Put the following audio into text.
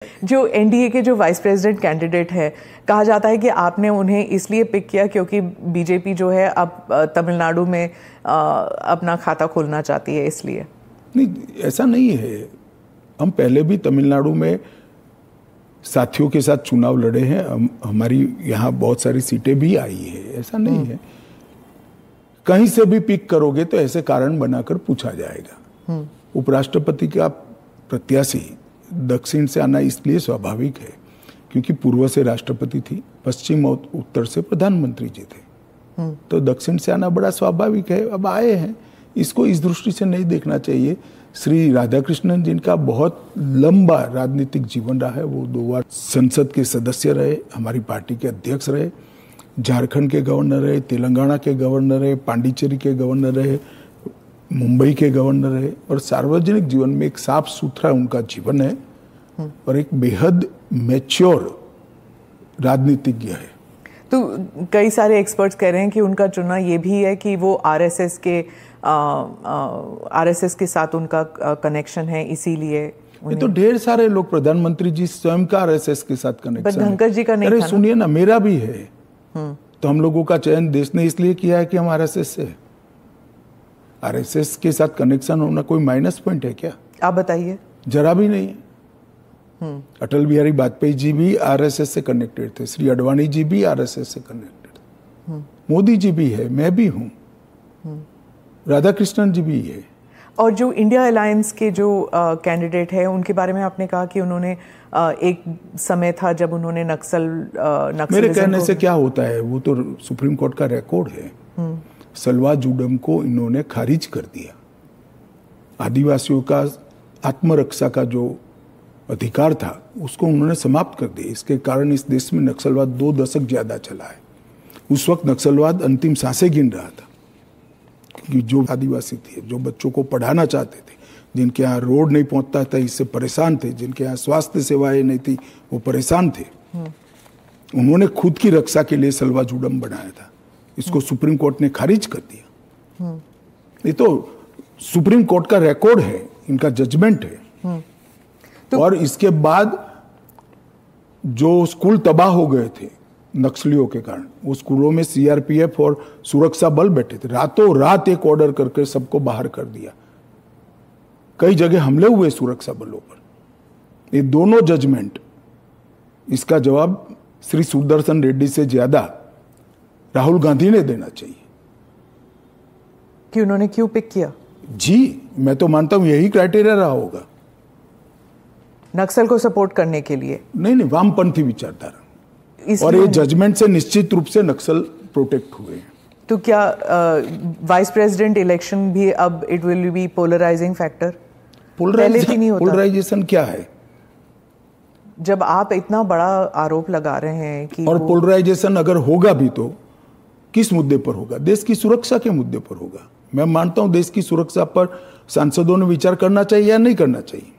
जो एनडीए के जो वाइस प्रेसिडेंट कैंडिडेट है, कहा जाता है कि आपने उन्हें इसलिए पिक किया क्योंकि बीजेपी जो है अब तमिलनाडु में अपना खाता खोलना चाहती है, इसलिए। नहीं, ऐसा नहीं है। हम पहले भी तमिलनाडु में साथियों के साथ चुनाव लड़े हैं। हमारी यहाँ बहुत सारी सीटें भी आई है, ऐसा नहीं है। कहीं से भी पिक करोगे तो ऐसे कारण बनाकर पूछा जाएगा। उपराष्ट्रपति का प्रत्याशी दक्षिण से आना इसलिए स्वाभाविक है क्योंकि पूर्व से राष्ट्रपति थी, पश्चिम और उत्तर से प्रधानमंत्री जी थे, तो दक्षिण से आना बड़ा स्वाभाविक है। अब आए हैं, इसको इस दृष्टि से नहीं देखना चाहिए। श्री राधाकृष्णन जिनका बहुत लंबा राजनीतिक जीवन रहा है, वो 2 बार संसद के सदस्य रहे, हमारी पार्टी के अध्यक्ष रहे, झारखंड के गवर्नर रहे, तेलंगाना के गवर्नर रहे, पांडिचेरी के गवर्नर रहे, मुंबई के गवर्नर रहे, और सार्वजनिक जीवन में एक साफ सुथरा उनका जीवन है और एक बेहद मैच्योर राजनीतिज्ञ है। तो कई सारे एक्सपर्ट्स कह रहे हैं कि उनका चुनाव ये भी है कि वो आरएसएस के साथ उनका कनेक्शन है, इसीलिए ये तो ढेर सारे लोग, प्रधानमंत्री जी स्वयं का आरएसएस के साथ कनेक्शन है। धनखड़ जी का नहीं। अरे सुनिए ना, मेरा भी है। तो हम लोगों का चयन देश ने इसलिए किया है कि हम आरएसएस से। आरएसएस के साथ कनेक्शन होना कोई माइनस पॉइंट है क्या? आप बताइए। जरा भी नहीं है। अटल बिहारी वाजपेयी जी भी आरएसएस से कनेक्टेड थे, श्री अडवाणी जी भी आरएसएस से कनेक्टेड थे, मोदी जी भी है, मैं भी हूं, राधाकृष्णन जी भी है। और जो इंडिया अलायंस के जो कैंडिडेट है, उनके बारे में आपने कहा कि उन्होंने एक समय था जब उन्होंने नक्सल मेरे कहने से क्या होता है, वो तो सुप्रीम कोर्ट का रिकॉर्ड है। सलवा जुडम को इन्होंने खारिज कर दिया। आदिवासियों का आत्मरक्षा का जो अधिकार था उसको उन्होंने समाप्त कर दिया। इसके कारण इस देश में नक्सलवाद 2 दशक ज्यादा चला है। उस वक्त नक्सलवाद अंतिम सांसें गिन रहा था कि जो आदिवासी थे, जो बच्चों को पढ़ाना चाहते थे, जिनके यहाँ रोड नहीं पहुंचता था, इससे परेशान थे, जिनके यहाँ स्वास्थ्य सेवाएं नहीं थी, वो परेशान थे। उन्होंने खुद की रक्षा के लिए सलवा जुडम बनाया था। इसको सुप्रीम कोर्ट ने खारिज कर दिया। ये तो सुप्रीम कोर्ट का रिकॉर्ड है, इनका जजमेंट है। और इसके बाद जो स्कूल तबाह हो गए थे नक्सलियों के कारण, वो स्कूलों में सीआरपीएफ और सुरक्षा बल बैठे थे। रातों रात एक ऑर्डर करके सबको बाहर कर दिया। कई जगह हमले हुए सुरक्षा बलों पर। ये दोनों जजमेंट, इसका जवाब श्री सुदर्शन रेड्डी से ज्यादा राहुल गांधी ने देना चाहिए कि उन्होंने क्यों पिक किया। जी, मैं तो मानता हूं यही क्राइटेरिया रहा होगा। नक्सल को सपोर्ट करने के लिए नहीं, वामपंथी विचारधारा। और ये जजमेंट से निश्चित रूप से नक्सल प्रोटेक्ट हुए हैं। तो क्या वाइस प्रेसिडेंट इलेक्शन भी अब it will be polarising factor? Polarisation क्या है? जब आप इतना बड़ा आरोप लगा रहे हैं कि और पोलराइजेशन अगर होगा भी तो किस मुद्दे पर होगा? देश की सुरक्षा के मुद्दे पर होगा। मैं मानता हूं देश की सुरक्षा पर सांसदों ने विचार करना चाहिए या नहीं करना चाहिए।